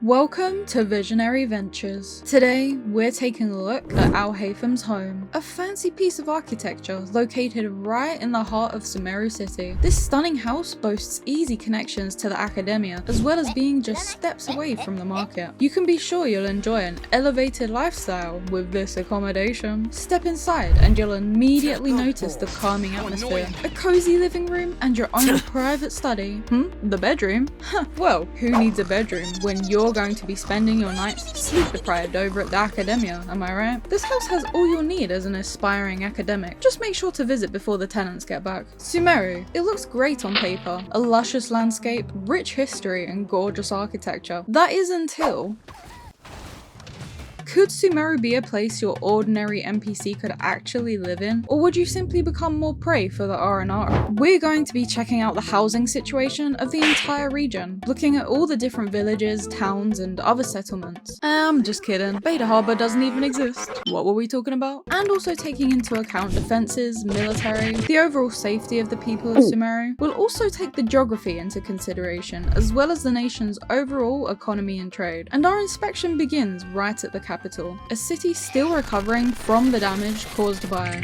Welcome to Visionary Ventures. Today, we're taking a look at Al Haytham's home, a fancy piece of architecture located right in the heart of Sumeru city. This stunning house boasts easy connections to the academia, as well as being just steps away from the market. You can be sure you'll enjoy an elevated lifestyle with this accommodation. Step inside and you'll immediately notice the calming atmosphere. A cozy living room and your own private study. The bedroom? Well, who needs a bedroom when you're going to be spending your nights sleep deprived over at the academia, am I right? This house has all you'll need as an aspiring academic. Just make sure to visit before the tenants get back. Sumeru. It looks great on paper. A luscious landscape, rich history, and gorgeous architecture. That is until... Could Sumeru be a place your ordinary NPC could actually live in? Or would you simply become more prey for the R&R? We're going to be checking out the housing situation of the entire region, looking at all the different villages, towns, and other settlements. I'm just kidding. Beta Harbor doesn't even exist. What were we talking about? And also taking into account defenses, military, the overall safety of the people of Sumeru. We'll also take the geography into consideration, as well as the nation's overall economy and trade. And our inspection begins right at the capital, a city still recovering from the damage caused by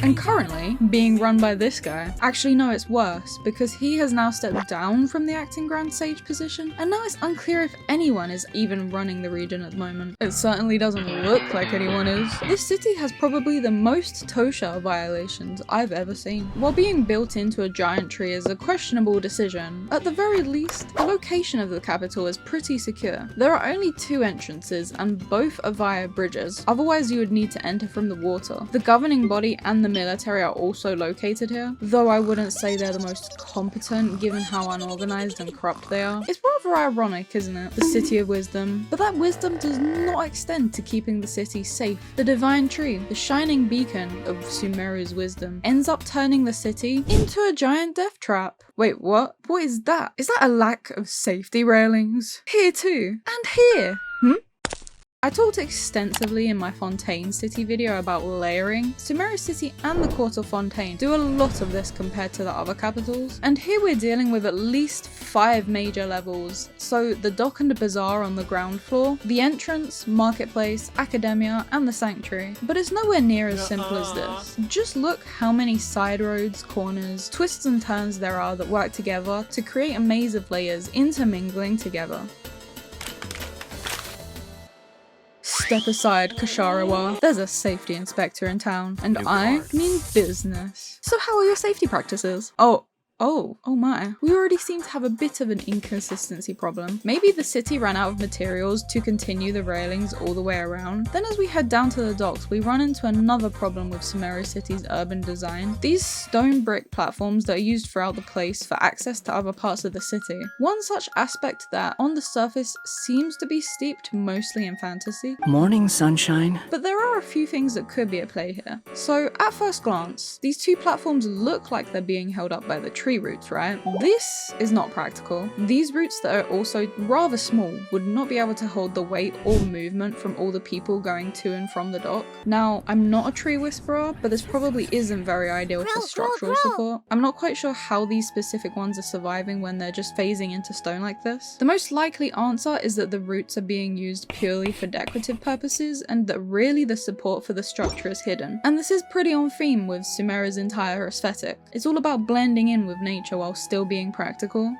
and currently being run by this guy. Actually no, it's worse, because he has now stepped down from the acting Grand Sage position, and now it's unclear if anyone is even running the region at the moment. It certainly doesn't look like anyone is. This city has probably the most Tosha violations I've ever seen. While being built into a giant tree is a questionable decision, at the very least, the location of the capital is pretty secure. There are only two entrances, and both are via bridges, otherwise you would need to enter from the water. The governing body and the military are also located here, though I wouldn't say they're the most competent given how unorganized and corrupt they are. It's rather ironic, isn't it? The City of Wisdom. But that wisdom does not extend to keeping the city safe. The Divine Tree, the shining beacon of Sumeru's wisdom, ends up turning the city into a giant death trap. Wait, what? What is that? Is that a lack of safety railings? Here too. And here. I talked extensively in my Fontaine City video about layering. Sumeru City and the Court of Fontaine do a lot of this compared to the other capitals, and here we're dealing with at least 5 major levels. So the dock and the bazaar on the ground floor, the entrance, marketplace, academia, and the sanctuary. But it's nowhere near as simple as this. Just look how many side roads, corners, twists and turns there are that work together to create a maze of layers intermingling together. Step aside, Kasharawa. There's a safety inspector in town, and I mean business. So how are your safety practices? Oh my. We already seem to have a bit of an inconsistency problem. Maybe the city ran out of materials to continue the railings all the way around. Then as we head down to the docks, we run into another problem with Sumeru City's urban design. These stone brick platforms that are used throughout the place for access to other parts of the city. One such aspect that, on the surface, seems to be steeped mostly in fantasy. Morning, sunshine. But there are a few things that could be at play here. So, at first glance, these two platforms look like they're being held up by the tree roots, right? This is not practical. These roots that are also rather small would not be able to hold the weight or movement from all the people going to and from the dock. Now, I'm not a tree whisperer, but this probably isn't very ideal for structural support. I'm not quite sure how these specific ones are surviving when they're just phasing into stone like this. The most likely answer is that the roots are being used purely for decorative purposes, and that really the support for the structure is hidden. And this is pretty on theme with Sumeru's entire aesthetic. It's all about blending in with nature while still being practical.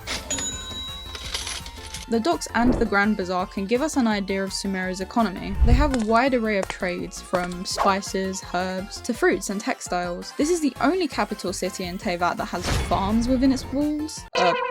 The docks and the Grand Bazaar can give us an idea of Sumeru's economy. They have a wide array of trades, from spices, herbs, to fruits and textiles. This is the only capital city in Teyvat that has farms within its walls.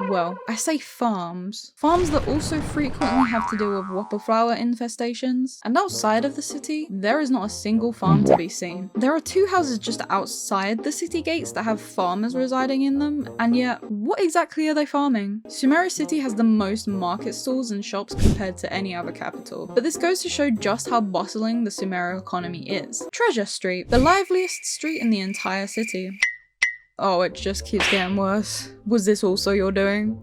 Well, I say farms. Farms that also frequently have to deal with whopper flower infestations. And outside of the city, there is not a single farm to be seen. There are 2 houses just outside the city gates that have farmers residing in them, and yet, what exactly are they farming? Sumeru City has the most market stalls and shops compared to any other capital, but this goes to show just how bustling the Sumeru economy is. Treasure Street, the liveliest street in the entire city. Oh, it just keeps getting worse. Was this also your doing?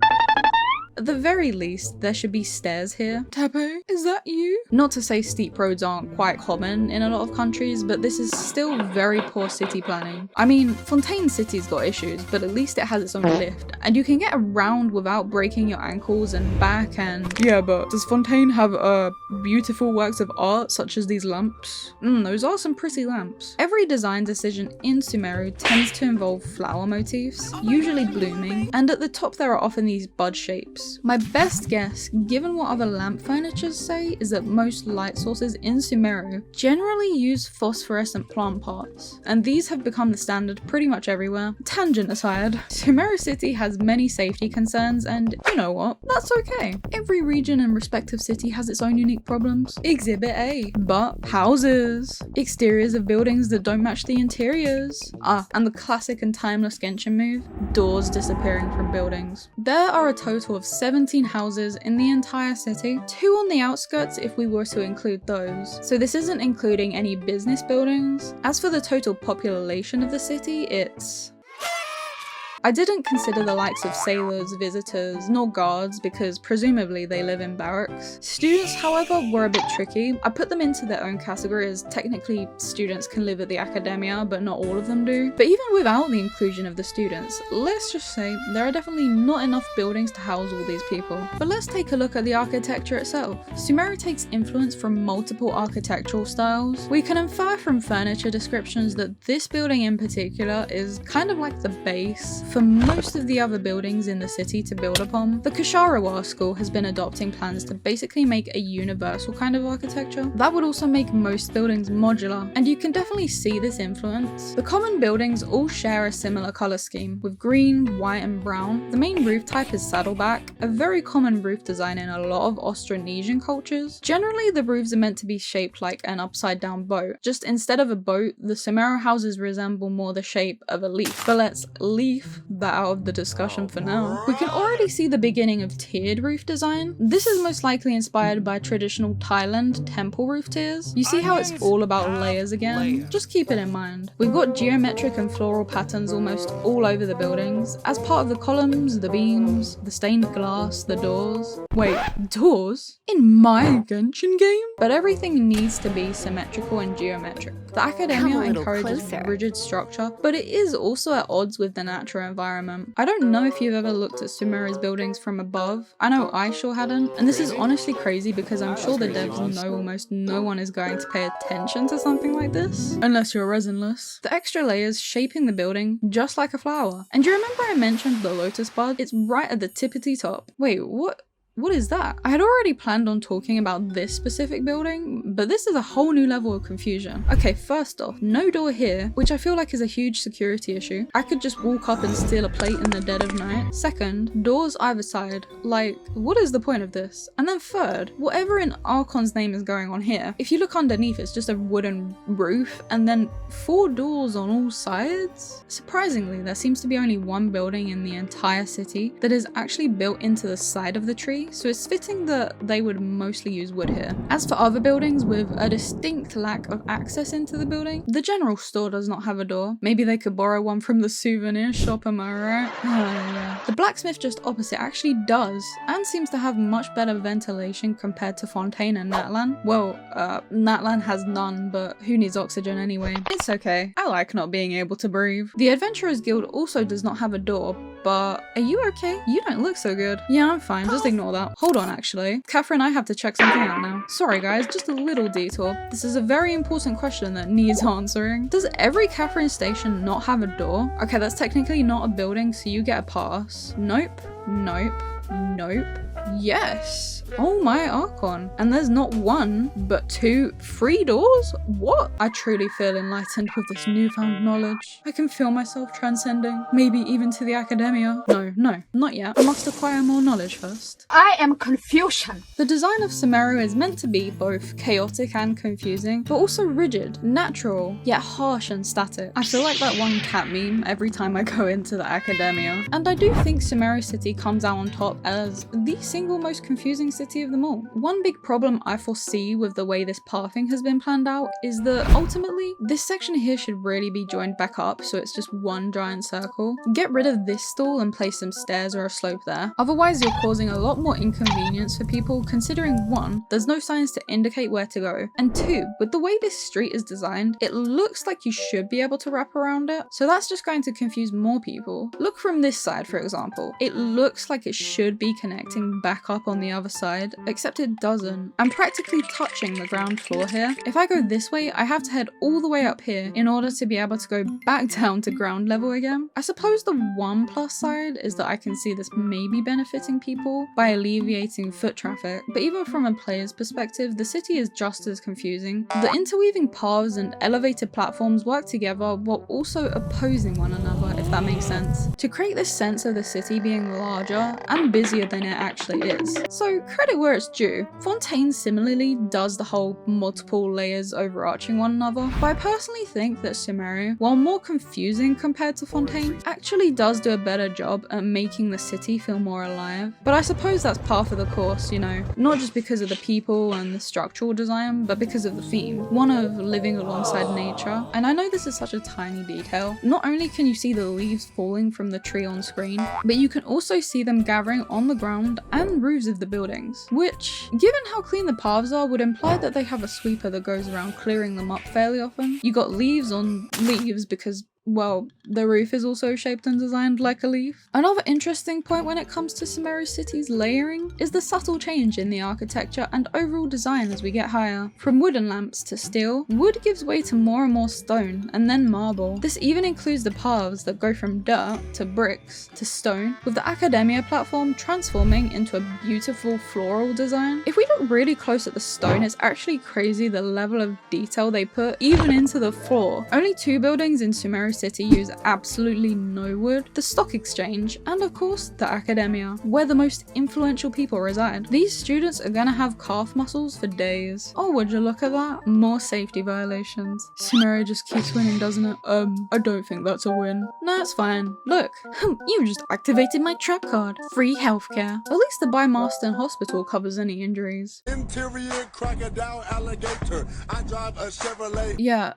At the very least, there should be stairs here. Tepe, is that you? Not to say steep roads aren't quite common in a lot of countries, but this is still very poor city planning. I mean, Fontaine City's got issues, but at least it has its own lift, and you can get around without breaking your ankles and back and... Yeah, but does Fontaine have beautiful works of art such as these lamps? Those are some pretty lamps. Every design decision in Sumeru tends to involve flower motifs, usually blooming, and at the top there are often these bud shapes. My best guess, given what other lamp furnitures say, is that most light sources in Sumeru generally use phosphorescent plant parts, and these have become the standard pretty much everywhere. Tangent aside, Sumeru City has many safety concerns, and you know what? That's okay. Every region and respective city has its own unique problems. Exhibit A. But houses. Exteriors of buildings that don't match the interiors. And the classic and timeless Genshin move, doors disappearing from buildings. There are a total of 17 houses in the entire city, 2 on the outskirts if we were to include those. So this isn't including any business buildings. As for the total population of the city, it's... I didn't consider the likes of sailors, visitors, nor guards because presumably they live in barracks. Students, however, were a bit tricky. I put them into their own category as technically students can live at the academia, but not all of them do. But even without the inclusion of the students, let's just say there are definitely not enough buildings to house all these people. But let's take a look at the architecture itself. Sumeru takes influence from multiple architectural styles. We can infer from furniture descriptions that this building in particular is kind of like the base for most of the other buildings in the city to build upon. The Kasharawa school has been adopting plans to basically make a universal kind of architecture. That would also make most buildings modular, and you can definitely see this influence. The common buildings all share a similar colour scheme, with green, white and brown. The main roof type is saddleback, a very common roof design in a lot of Austronesian cultures. Generally, the roofs are meant to be shaped like an upside down boat. Just instead of a boat, the Sumeru houses resemble more the shape of a leaf. But let's leave that out of the discussion for now. We can already see the beginning of tiered roof design. This is most likely inspired by traditional Thailand temple roof tiers. You see how it's all about layers again? Just keep it in mind. We've got geometric and floral patterns almost all over the buildings, as part of the columns, the beams, the stained glass, the doors. Wait, doors? In my Genshin game? But everything needs to be symmetrical and geometric. The academia encourages rigid structure, but it is also at odds with the natural environment. I don't know if you've ever looked at Sumeru's buildings from above. I know I sure hadn't, and this is honestly crazy because I'm sure the devs know almost no one is going to pay attention to something like this, unless you're resinless. The extra layers shaping the building just like a flower. And do you remember I mentioned the lotus bud? It's right at the tippity top. Wait, what is that? I had already planned on talking about this specific building, but this is a whole new level of confusion. Okay, first off, no door here, which I feel like is a huge security issue. I could just walk up and steal a plate in the dead of night. Second, doors either side. Like, what is the point of this? And then third, whatever in Archon's name is going on here, if you look underneath, it's just a wooden roof and then 4 doors on all sides? Surprisingly, there seems to be only one building in the entire city that is actually built into the side of the tree, so it's fitting that they would mostly use wood here. As for other buildings with a distinct lack of access into the building, the general store does not have a door. Maybe they could borrow one from the souvenir shop, am I right? Yeah. The blacksmith just opposite actually does, and seems to have much better ventilation compared to Fontaine and Natlan. Well, Natlan has none, but who needs oxygen anyway? It's okay. I like not being able to breathe. The Adventurers Guild also does not have a door, but are you okay? You don't look so good. Yeah, I'm fine. Just ignore that. Hold on, actually. Catherine, I have to check something out now. Sorry, guys. Just a little detour. This is a very important question that needs answering. Does every Catherine station not have a door? Okay, that's technically not a building, so you get a pass. Nope. Nope. Nope. Yes. Oh my Archon. And there's not 1, but 2, 3 doors? What? I truly feel enlightened with this newfound knowledge. I can feel myself transcending, maybe even to the academia. No, not yet. I must acquire more knowledge first. I am confusion. The design of Sumeru is meant to be both chaotic and confusing, but also rigid, natural, yet harsh and static. I feel like that one cat meme every time I go into the academia. And I do think Sumeru City comes out on top as the single most confusing city of them all. One big problem I foresee with the way this pathing has been planned out is that ultimately this section here should really be joined back up so it's just one giant circle. Get rid of this stall and place some stairs or a slope there. Otherwise you're causing a lot more inconvenience for people, considering 1, there's no signs to indicate where to go, and 2, with the way this street is designed, it looks like you should be able to wrap around it, so that's just going to confuse more people. Look from this side, for example. It looks like it should be connecting back up on the other side, except it doesn't. I'm practically touching the ground floor here. If I go this way, I have to head all the way up here in order to be able to go back down to ground level again. I suppose the one plus side is that I can see this may be benefiting people by alleviating foot traffic, but even from a player's perspective, the city is just as confusing. The interweaving paths and elevated platforms work together while also opposing one another, if that makes sense, to create this sense of the city being larger and busier than it actually is. So credit where it's due. Fontaine similarly does the whole multiple layers overarching one another, but I personally think that Sumeru, while more confusing compared to Fontaine, actually does do a better job at making the city feel more alive. But I suppose that's part of the course, you know, not just because of the people and the structural design, but because of the theme, one of living alongside nature. And I know this is such a tiny detail. Not only can you see the leaves falling from the tree on screen, but you can also see them gathering on the ground and roofs of the buildings, which, given how clean the paths are, would imply that they have a sweeper that goes around clearing them up fairly often. You got leaves on leaves because, well, the roof is also shaped and designed like a leaf. Another interesting point when it comes to Sumeru City's layering is the subtle change in the architecture and overall design as we get higher. From wooden lamps to steel, wood gives way to more and more stone and then marble. This even includes the paths that go from dirt to bricks to stone, with the Academia platform transforming into a beautiful floral design. If we look really close at the stone, it's actually crazy the level of detail they put even into the floor. Only 2 buildings in Sumeru City use absolutely no wood: the Stock Exchange and of course the Academia, where the most influential people reside. These students are gonna have calf muscles for days. Oh, would you look at that? More safety violations. Sumeru just keeps winning, doesn't it? I don't think that's a win. No, it's fine. Look, you just activated my trap card. Free healthcare. At least the By Marston Hospital covers any injuries. Interior crocodile alligator. I drive a Chevrolet. Yeah,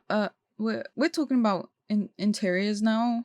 we're talking about interiors now.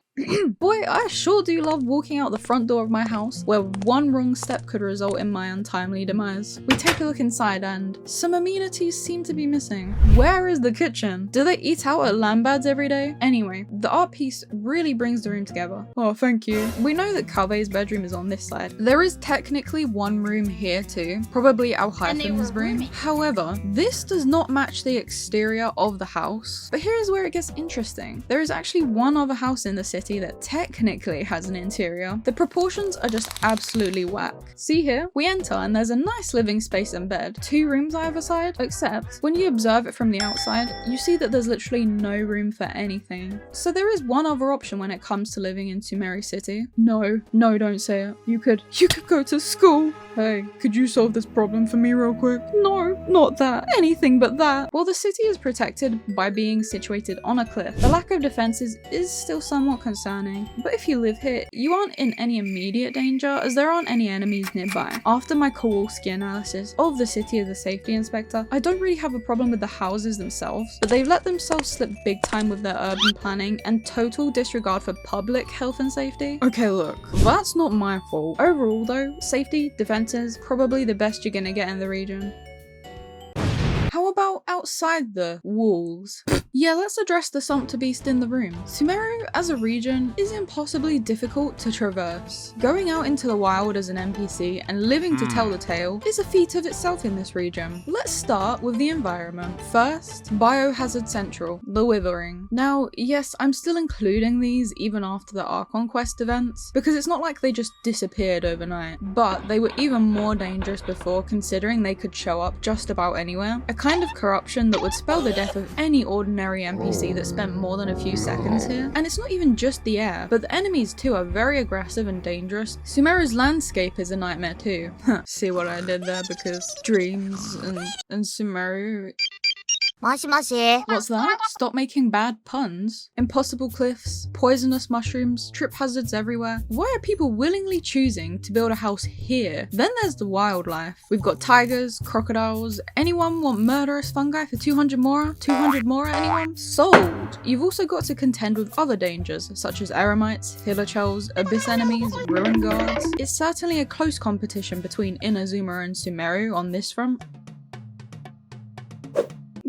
Boy, I sure do love walking out the front door of my house, where one wrong step could result in my untimely demise. We take a look inside and some amenities seem to be missing. Where is the kitchen? Do they eat out at Lambad's every day? Anyway, the art piece really brings the room together. Oh, thank you. We know that Calve's bedroom is on this side. There is technically one room here too, probably Al Hytham's room. However, this does not match the exterior of the house. But here is where it gets interesting. There is actually one other house in the city that technically has an interior. The proportions are just absolutely whack. See here? We enter and there's a nice living space and bed. 2 rooms either side, except when you observe it from the outside, you see that there's literally no room for anything. So there is one other option when it comes to living in Sumeru City. No, don't say it. You could go to school. Hey, could you solve this problem for me real quick? No, not that. Anything but that. While the city is protected by being situated on a cliff, the lack of defenses is still somewhat concerning. But if you live here, you aren't in any immediate danger as there aren't any enemies nearby. After my Kowalski analysis of the city as a safety inspector, I don't really have a problem with the houses themselves, but they've let themselves slip big time with their urban planning and total disregard for public health and safety. Okay, look, that's not my fault. Overall though, safety, defenses, probably the best you're gonna get in the region. How about outside the walls? Yeah, let's address the Sumpter Beast in the room. Sumeru as a region is impossibly difficult to traverse. Going out into the wild as an NPC and living to tell the tale is a feat of itself in this region. Let's start with the environment. First, Biohazard Central, the Withering. Now, yes, I'm still including these even after the Archon Quest events, because it's not like they just disappeared overnight, but they were even more dangerous before, considering they could show up just about anywhere. A kind of corruption that would spell the death of any ordinary NPC that spent more than a few seconds here. And it's not even just the air, but the enemies too are very aggressive and dangerous. Sumeru's landscape is a nightmare too. See what I did there, because dreams and Sumeru. もしもし。 What's that? Stop making bad puns. Impossible cliffs, poisonous mushrooms, trip hazards everywhere. Why are people willingly choosing to build a house here? Then there's the wildlife. We've got tigers, crocodiles. Anyone want murderous fungi for 200 mora? 200 mora, anyone? Sold! You've also got to contend with other dangers, such as eremites, hillochells, abyss enemies, ruin guards. It's certainly a close competition between Inazuma and Sumeru on this front.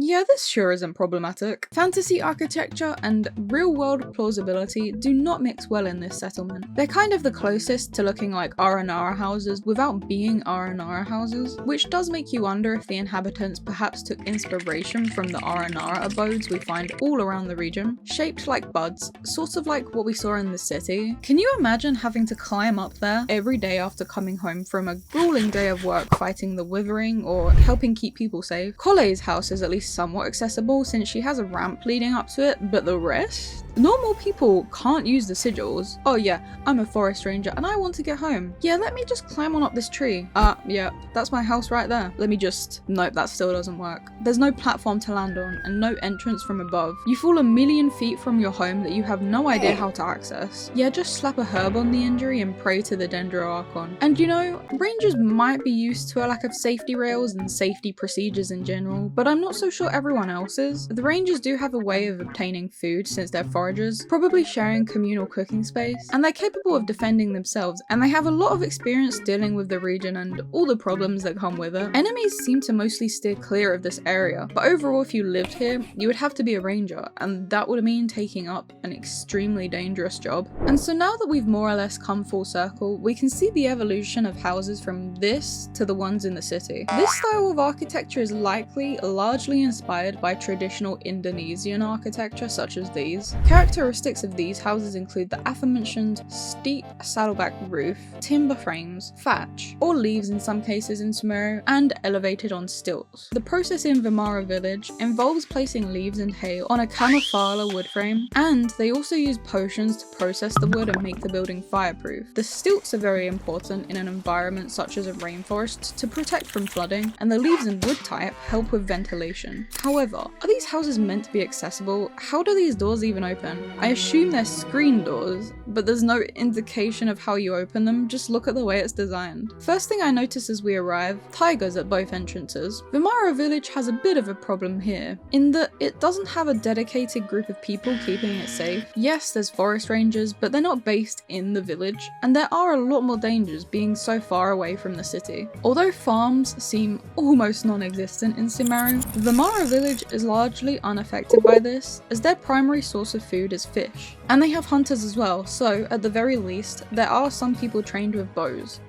Yeah, this sure isn't problematic. Fantasy architecture and real-world plausibility do not mix well in this settlement. They're kind of the closest to looking like Aranara houses without being Aranara houses, which does make you wonder if the inhabitants perhaps took inspiration from the Aranara abodes we find all around the region, shaped like buds, sort of like what we saw in the city. Can you imagine having to climb up there every day after coming home from a grueling day of work fighting the withering or helping keep people safe? Cole's house is at least somewhat accessible since she has a ramp leading up to it, but the rest? Normal people can't use the sigils. Oh yeah, I'm a forest ranger and I want to get home. Yeah, let me just climb on up this tree. Yeah, that's my house right there. Let me just... Nope, that still doesn't work. There's no platform to land on and no entrance from above. You fall a million feet from your home that you have no idea how to access. Yeah, just slap a herb on the injury and pray to the Dendroarchon. And you know, rangers might be used to a lack of safety rails and safety procedures in general, but I'm not so sure everyone else is. The rangers do have a way of obtaining food since they're foragers, probably sharing communal cooking space, and they're capable of defending themselves, and they have a lot of experience dealing with the region and all the problems that come with it. Enemies seem to mostly steer clear of this area, but overall if you lived here, you would have to be a ranger, and that would mean taking up an extremely dangerous job. And so now that we've more or less come full circle, we can see the evolution of houses from this to the ones in the city. This style of architecture is likely largely inspired by traditional Indonesian architecture such as these. Characteristics of these houses include the aforementioned steep saddleback roof, timber frames, thatch, or leaves in some cases in Sumeru, and elevated on stilts. The process in Vimara village involves placing leaves and hay on a kamafala wood frame, and they also use potions to process the wood and make the building fireproof. The stilts are very important in an environment such as a rainforest to protect from flooding, and the leaves and wood type help with ventilation. However, are these houses meant to be accessible? How do these doors even open? I assume they're screen doors, but there's no indication of how you open them, just look at the way it's designed. First thing I notice as we arrive, tigers at both entrances. Vimara village has a bit of a problem here, in that it doesn't have a dedicated group of people keeping it safe. Yes, there's forest rangers, but they're not based in the village, and there are a lot more dangers being so far away from the city. Although farms seem almost non-existent in Sumeru, Vimara village is largely unaffected by this, as their primary source of food is fish. And they have hunters as well, so at the very least, there are some people trained with bows.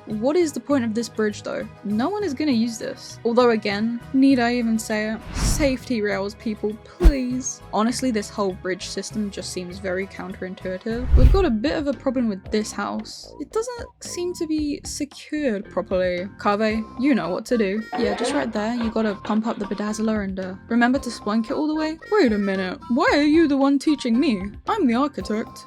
What is the point of this bridge though? No one is gonna use this. Although again, need I even say it? Safety rails, people, please. Honestly, this whole bridge system just seems very counterintuitive. We've got a bit of a problem with this house. It doesn't seem to be secured properly. Kave, you know what to do. Yeah, just right there, you gotta pump up the bedazzler and remember to splunk it all the way. Wait a minute, why are you the one teaching me? I'm the architect.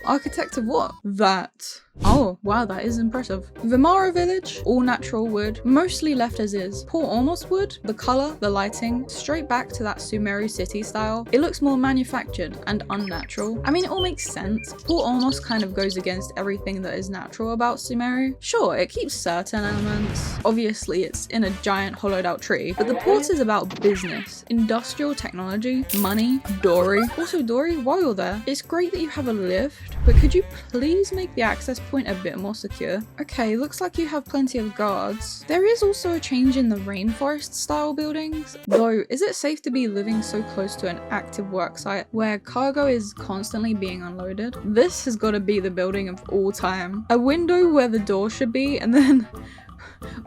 Architect of what? That. Oh, wow, that is impressive. Vimara village, all natural wood, mostly left as is. Port Ormos wood, the colour, the lighting, straight back to that Sumeru city style. It looks more manufactured and unnatural. I mean, it all makes sense. Port Ormos kind of goes against everything that is natural about Sumeru. Sure, it keeps certain elements. Obviously, it's in a giant hollowed out tree, but the port is about business, industrial technology, money, Dory. Also, Dory, while you're there, it's great that you have a lift, but could you please make the access point a bit more secure? Okay, looks like you have plenty of guards. There is also a change in the rainforest style buildings, though is it safe to be living so close to an active work site where cargo is constantly being unloaded? This has got to be the building of all time. A window where the door should be, and then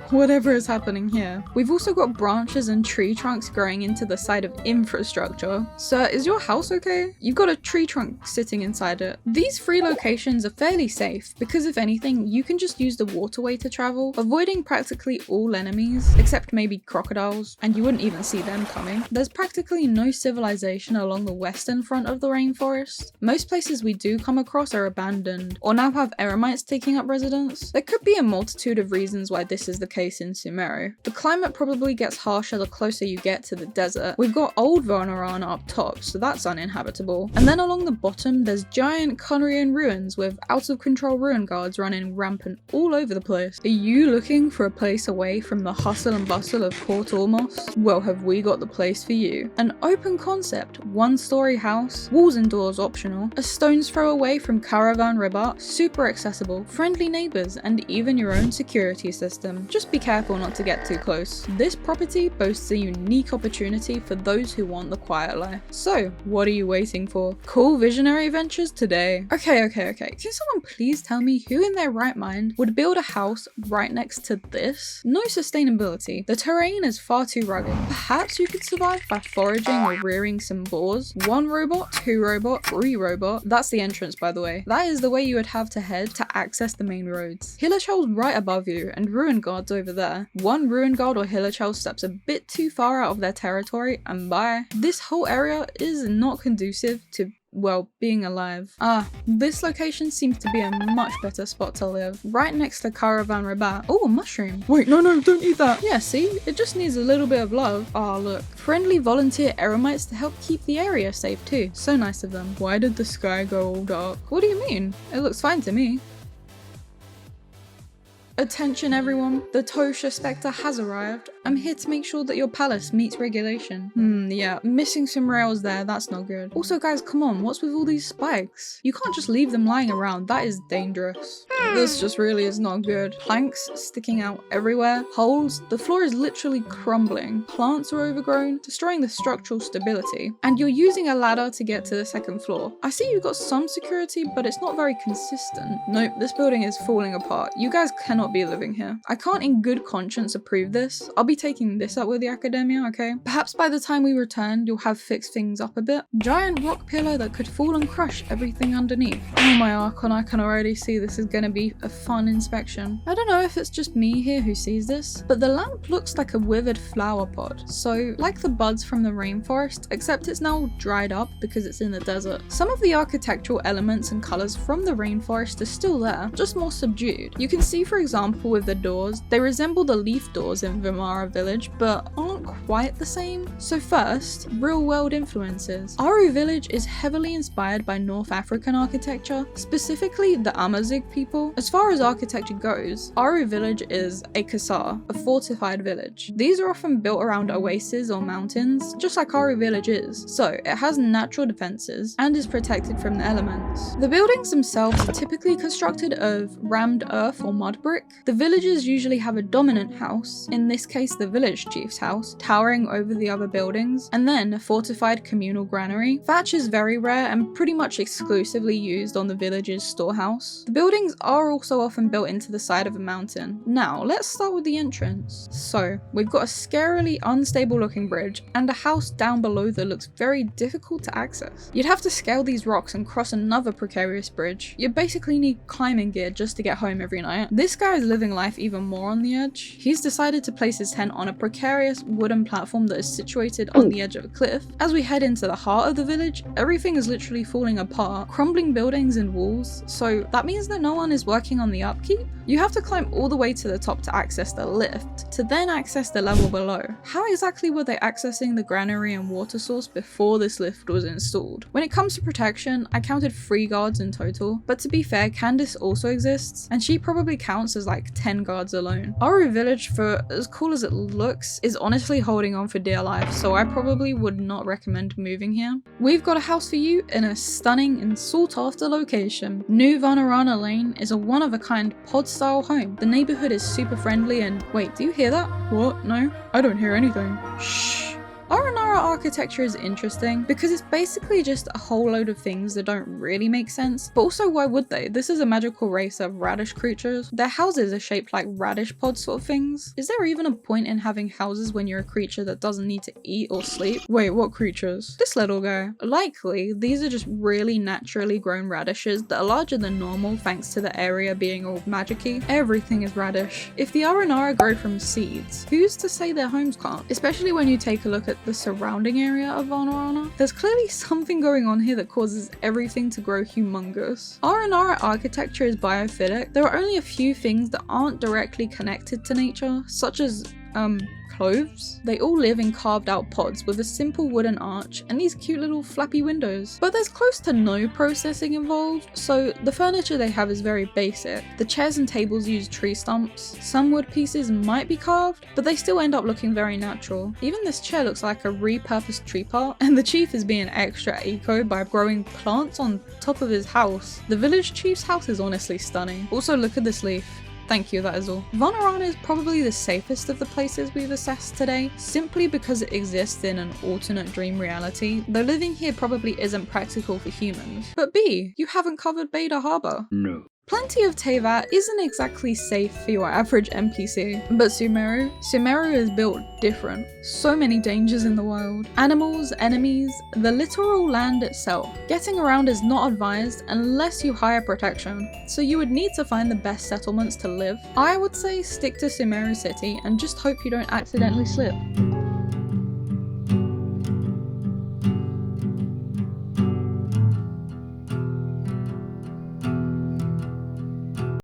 whatever is happening here. We've also got branches and tree trunks growing into the side of infrastructure. Sir, is your house okay? You've got a tree trunk sitting inside it. These three locations are fairly safe because if anything, you can just use the waterway to travel, avoiding practically all enemies, except maybe crocodiles, and you wouldn't even see them coming. There's practically no civilization along the western front of the rainforest. Most places we do come across are abandoned, or now have eremites taking up residence. There could be a multitude of reasons why this this is the case in Sumeru. The climate probably gets harsher the closer you get to the desert. We've got old Vanarana up top, so that's uninhabitable. And then along the bottom, there's giant Conrian ruins with out-of-control ruin guards running rampant all over the place. Are you looking for a place away from the hustle and bustle of Port Ormos? Well, have we got the place for you. An open concept, one-story house, walls and doors optional, a stone's throw away from Caravan Rabat, super accessible, friendly neighbours, and even your own security system. Just be careful not to get too close. This property boasts a unique opportunity for those who want the quiet life. So, what are you waiting for? Cool visionary ventures today. Okay. Can someone please tell me who in their right mind would build a house right next to this? No sustainability. The terrain is far too rugged. Perhaps you could survive by foraging or rearing some boars. 1 robot, 2 robot, 3 robot. That's the entrance, by the way. That is the way you would have to head to access the main roads. Hillachell's right above you and ruin guards over there. 1 ruin guard or Hillachell steps a bit too far out of their territory and bye. This whole area is not conducive to, well, being alive. This location seems to be a much better spot to live. Right next to Caravan Rabat. Oh, a mushroom. Wait, no, don't eat that. Yeah, see? It just needs a little bit of love. Oh, look. Friendly volunteer eremites to help keep the area safe too. So nice of them. Why did the sky go all dark? What do you mean? It looks fine to me. Attention everyone, the Tosha Spectre has arrived. I'm here to make sure that your palace meets regulation. Yeah, missing some rails there, that's not good. Also guys, come on, what's with all these spikes? You can't just leave them lying around, that is dangerous. This just really is not good. Planks sticking out everywhere, holes, the floor is literally crumbling, plants are overgrown, destroying the structural stability, and you're using a ladder to get to the 2nd floor. I see you've got some security, but it's not very consistent. Nope, this building is falling apart. You guys cannot be living here. I can't in good conscience approve this. I'll be taking this up with the academia, okay? Perhaps by the time we return, you'll have fixed things up a bit. Giant rock pillar that could fall and crush everything underneath. Oh my Archon, I can already see this is gonna be a fun inspection. I don't know if it's just me here who sees this, but the lamp looks like a withered flower pod. So, like the buds from the rainforest, except it's now dried up because it's in the desert. Some of the architectural elements and colours from the rainforest are still there, just more subdued. You can see, for example, with the doors, they resemble the leaf doors in Vimara Village, but aren't quite the same. So first, real-world influences. Aru Village is heavily inspired by North African architecture, specifically the Amazigh people. As far as architecture goes, Aru Village is a kasar, a fortified village. These are often built around oases or mountains, just like Aru Village is, so it has natural defenses and is protected from the elements. The buildings themselves are typically constructed of rammed earth or mud brick. The villages usually have a dominant house, in this case the village chief's house, towering over the other buildings, and then a fortified communal granary. Thatch is very rare and pretty much exclusively used on the village's storehouse. The buildings are also often built into the side of a mountain. Now, let's start with the entrance. So, we've got a scarily unstable looking bridge, and a house down below that looks very difficult to access. You'd have to scale these rocks and cross another precarious bridge. You basically need climbing gear just to get home every night. This guy is living life even more on the edge. He's decided to place his tent on a precarious wooden platform that is situated on the edge of a cliff. As we head into the heart of the village, everything is literally falling apart, crumbling buildings and walls, so that means that no one is working on the upkeep. You have to climb all the way to the top to access the lift, to then access the level below. How exactly were they accessing the granary and water source before this lift was installed? When it comes to protection, I counted 3 guards in total, but to be fair, Candice also exists, and she probably counts as like 10 guards alone. Aru Village, for as cool as it looks, is honestly holding on for dear life, so I probably would not recommend moving here. We've got a house for you in a stunning and sought-after location. New Vanarana Lane is a one-of-a-kind pod-style home. The neighborhood is super friendly and— wait, do you hear that? What? No? I don't hear anything. Shh. Aranara architecture is interesting because it's basically just a whole load of things that don't really make sense, but also why would they? This is a magical race of radish creatures. Their houses are shaped like radish pod sort of things. Is there even a point in having houses when you're a creature that doesn't need to eat or sleep? Wait, what creatures? This little guy. Likely, these are just really naturally grown radishes that are larger than normal thanks to the area being all magic-y. Everything is radish. If the Aranara grow from seeds, who's to say their homes can't? Especially when you take a look at the surrounding surrounding area of Vanarana. There's clearly something going on here that causes everything to grow humongous. Aranara architecture is biophilic. There are only a few things that aren't directly connected to nature, such as cloves. They all live in carved out pods with a simple wooden arch and these cute little flappy windows. But there's close to no processing involved, so the furniture they have is very basic. The chairs and tables use tree stumps. Some wood pieces might be carved, but they still end up looking very natural. Even this chair looks like a repurposed tree part, and the chief is being extra eco by growing plants on top of his house. The village chief's house is honestly stunning. Also, look at this leaf. Thank you, that is all. Vanarana is probably the safest of the places we've assessed today, simply because it exists in an alternate dream reality, though living here probably isn't practical for humans. But B, you haven't covered Beta Harbor. No. Plenty of Teyvat isn't exactly safe for your average NPC, but Sumeru is built different. So many dangers in the wild. Animals, enemies, the literal land itself. Getting around is not advised unless you hire protection, so you would need to find the best settlements to live. I would say stick to Sumeru City and just hope you don't accidentally slip.